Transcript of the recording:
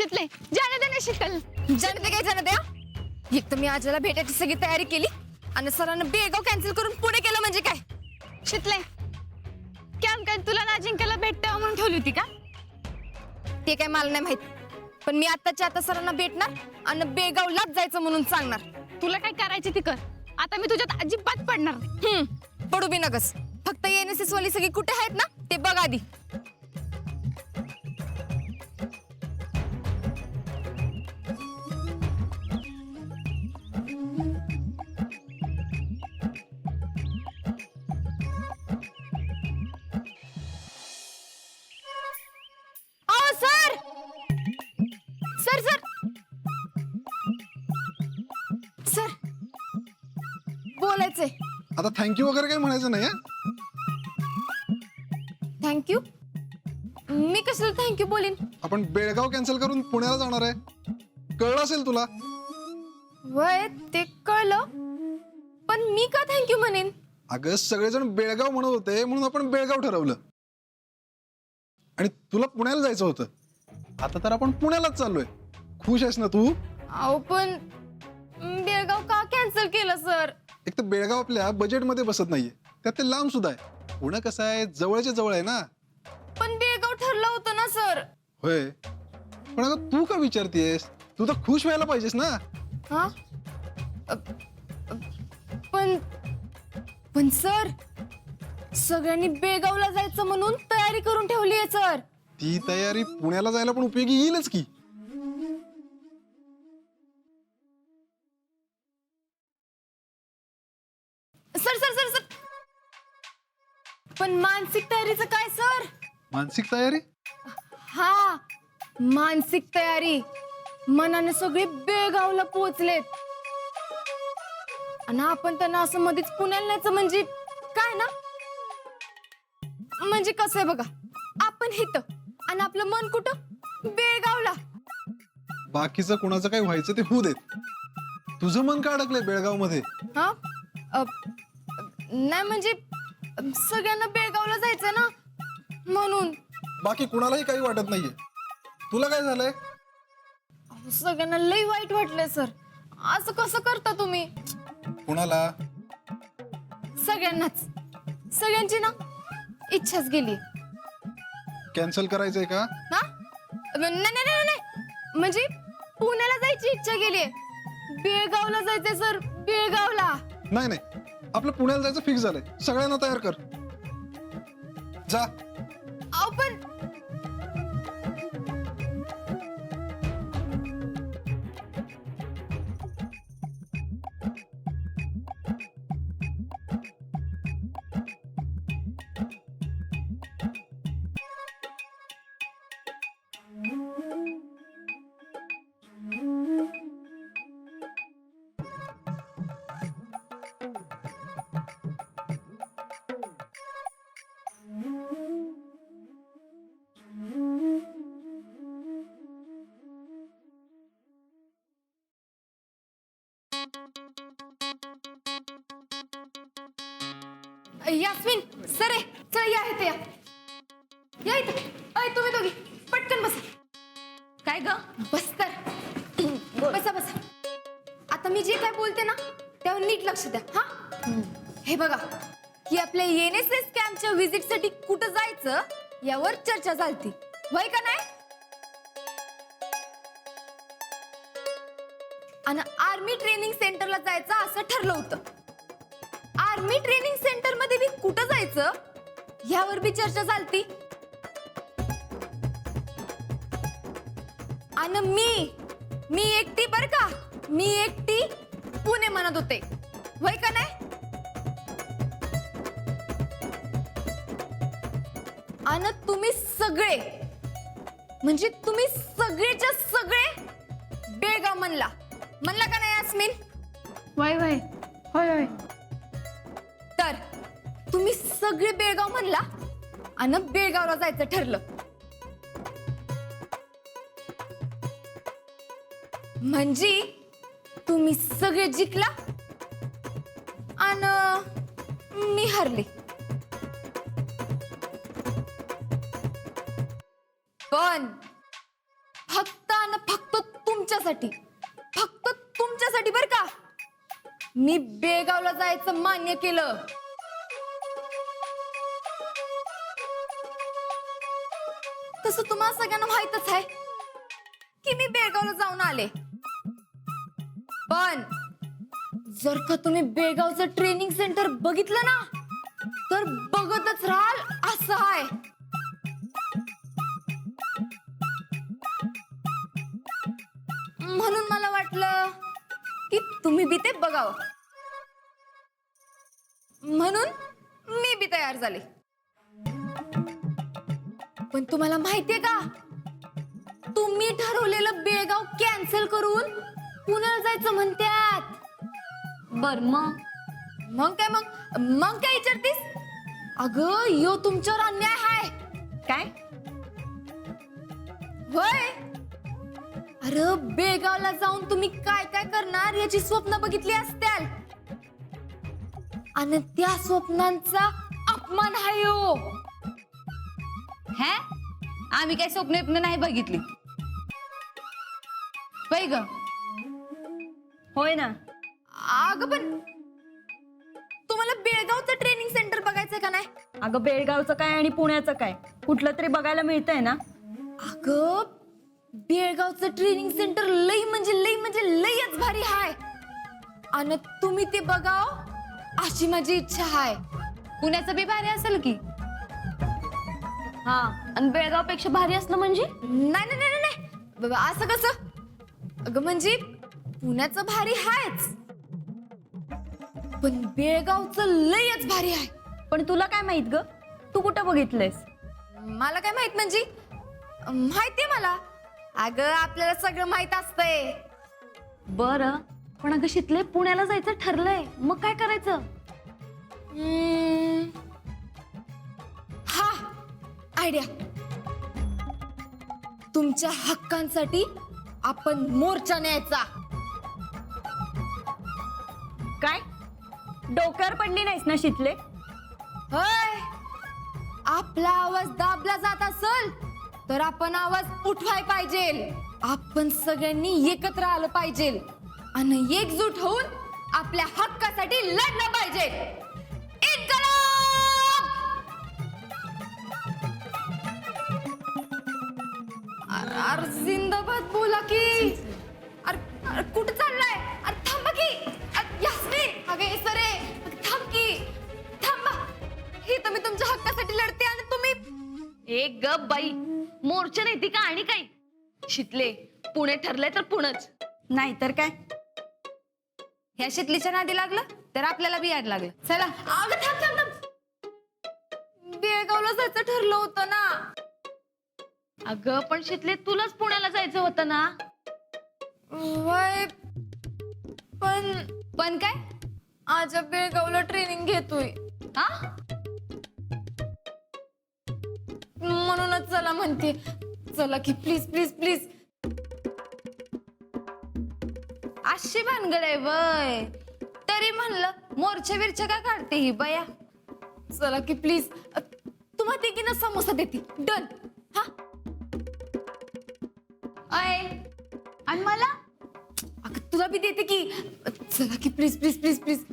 शिकले जाने दे ना शिकल जाने दे काय जाने द्या. एक तर मी आजला भेटायची सगळी तयारी केली आणि सरांना बेगाव कॅन्सल करून पुढे केलं म्हणजे काय. शिकले कॅम काय तुला ना अजिंक्यला भेटते म्हणून ठेवली होती का? ते काय मला नाही माहित, पण मी आत्ताच्या आता सरांना भेटणार आणि बेगावलाच जायचं म्हणून सांगणार. तुला काय करायचं ती कर. आता मी तुझ्यात अजिबात पडणार नाही. पडू बी नकस. फक्त एनएसएस वाली सगळी कुठे आहेत ना ते बघ आधी. सर सर सर सर बोलायचंय. आता थँक्यू वगैरे काही म्हणायचं नाही. थँक्यू. मी कशाला थँक्यू बोलीन. आपण बेळगाव कॅन्सल करून पुण्याला जाणार आहे, कळलं असेल तुला. वय ते कळलं, पण मी का थँक्यू म्हणेन. अगं सगळेजण बेळगाव म्हणत होते म्हणून आपण बेळगाव ठरवलं आणि तुला पुण्याला जायचं होतं. आता तर आपण पुण्यालाच चाललोय. खुश आहेस ना तू? अहो पण बेळगाव का कॅन्सल केलं सर. एक तर बेळगाव आपल्या बजेटमध्ये बसत नाहीये, त्यात ते लांब सुद्धा आहे. पुणे कसं आहे जवळच्या जवळ आहे ना. पण बेळगाव ठरलं होतं ना सर. होय, पण अगं तू का विचारतेस? तू तर खुश व्हायला पाहिजेस ना. हा पण पण सर सगळ्यांनी बेळगावला जायचं म्हणून तयारी करून ठेवली आहे सर. ती तयारी पुण्याला जायला पण उपयोगी येईलच की. सर सर सर सर पण मानसिक तयारीचं काय सर. मानसिक तयारी? हा मानसिक तयारी. मनाने सगळे बेळगावला पोहोचलेत आणि आपण त्यांना असं मध्येच पुण्याला न्यायचं म्हणजे काय ना. म्हणजे कसं आहे बघा, आपण हित आणि आपलं मन कुठं बेळगावला. बाकीचं कुणाचं काही व्हायचं ते होऊ देत. तुझं मन का अडकलंय बेळगाव मध्ये? हा नाही म्हणजे सगळ्यांना बेळगावला जायचं ना म्हणून. बाकी कुणालाही काही वाटत नाहीये. तुला काय झालंय? सगळ्यांना लई वाईट वाटलंय सर. असं कसं करता तुम्ही. कुणाला? सगळ्यांनाच. सगळ्यांची ना इच्छाच गेली. कॅन्सल करायचंय का? हा नाही नाही नाही नाही. म्हणजे पुण्याला जायची इच्छा गेली. बेळगावला जायचंय सर, बेळगावला. नाही नाही, आपलं पुण्याला जायचं फिक्स झालंय. सगळ्यांना तयार कर, जा. अहो पण यास्मिन सर आहे. चल या इथे या. या इथं. अय तुम्ही दोघी पटकन बसा. काय ग बस तर. बसा बसा. आता मी जे काय बोलते ना त्यावर नीट लक्ष द्या. हा हे बघा, की आपल्या एनएसएस कॅम्पच्या व्हिजिट साठी कुठं जायचं यावर चर्चा झालती, वय का नाही. आणि आर्मी ट्रेनिंग सेंटरला जायचं असं ठरलं होतं. आर्मी ट्रेनिंग सेंटर मध्ये बी कुठं जायचं यावर बी चर्चा झालती. आणि मी एकटी बर का, मी एकटी पुणे म्हणत होते, वय का नाही. आणि तुम्ही सगळे म्हणजे तुम्ही सगळेच्या सगळे बेळगाव म्हणला का नाही यास्मिन. वय वय होय होय. तर तुम्ही सगळे बेळगाव म्हणला आणि बेळगावला जायचं ठरलं. म्हणजे तुम्ही सगळे जिंकला आणि मी हरले. पण फक्त आणि फक्त तुमच्यासाठी, फक्त तुमच्यासाठी बर का मी बेळगावला जायचं मान्य केलं. तसं तुम्हाला सगळ्यांना माहितच आहे की मी बेळगावला जाऊन आले. पण जर का तुम्ही बेळगावचं ट्रेनिंग सेंटर बघितलं ना तर बघतच राहाल असं आहे. म्हणून मला वाटलं की तुम्ही बी ते बघावं, म्हणून मी बी तयार झाले. पण तुम्हाला माहितीये का तुम्ही ठरवलेलं बेळगाव कॅन्सल करून पुण्याला जायचं म्हणतात. बर मग काय विचारतीस? अगं यो तुमच्यावर अन्याय हाय. काय होय? अरे बेळगावला जाऊन तुम्ही काय काय करणार याची स्वप्न बघितली असत्याल आणि त्या स्वप्नांचा अपमान आहे हो. हे आम्ही काही स्वप्न नाही बघितली. होय ग? होय ना. अगं पण तुम्हाला बेळगावचं ट्रेनिंग सेंटर बघायचंय का नाही? अगं बेळगावचं काय आणि पुण्याचं काय, कुठलं तरी बघायला मिळतंय ना. अगं बेळगावचं ट्रेनिंग सेंटर लई म्हणजे लईच भारी हाय आणि तुम्ही ते बघाव अशी माझी इच्छा आहे. पुण्याचं बी भारी असेल की. हा, आणि बेळगाव पेक्षा भारी असलं म्हणजे? नाही बाबा असं कसं? अगं म्हणजे पुण्याचं भारी हायच पण बेळगावचं लयच भारी आहे. पण तुला काय माहित ग, तू कुठं बघितलंयस? मला काय माहित म्हणजे माहितीये मला. अगं आपल्याला सगळं माहित असतंय. बरं, पण अगं शितले पुण्याला जायचं ठरलंय, मग काय करायचं? हा आयडिया. तुमच्या हक्कांसाठी आपण मोर्चा न्यायचा. काय डोक्यावर पडली नाहीस ना शितले? होय, आपला आवाज दाबला जात असेल तर आपण आवाज उठवाय पाहिजे. आपण सगळ्यांनी एकत्र आलं पाहिजे आणि एकजूट होऊन आपल्या हक्कासाठी लढलं पाहिजे. इन्कलाब! अरे जिंदाबाद बोला की. अरे कुठे चाललाय? अरे थांबा की. यास्मीन अगे सरे थांब की, थांबा. ही तर मी तुमच्या हक्कासाठी लढते आणि तुम्ही एक ग बाई, मोर्चा नाही ती का आणि काय? शितले पुणे ठरलंय तर पुणच. नाही तर काय. ह्या शितलीच्या नादी लागलं तर आपल्याला बी याड लागलं. चला. अगं थांब. बेळगावला जायचं ठरलं होतं ना. अगं पण शितले तुलाच पुण्याला जायचं होतं ना. वय पण काय आज बेळगावला ट्रेनिंग घेतोय हा, म्हणूनच चला म्हणते. चला की प्लीज प्लीज प्लीज. अशी भानगड आहे वय, तरी म्हणलं मोर्चा विरच्या का काढते ही बया. चला की प्लीज. तुम्हा तिघींना समोसा देते. डन. हा अय आणि मला अगं तुला बी देते की. चला की प्लीज प्लीज प्लीज प्लीज.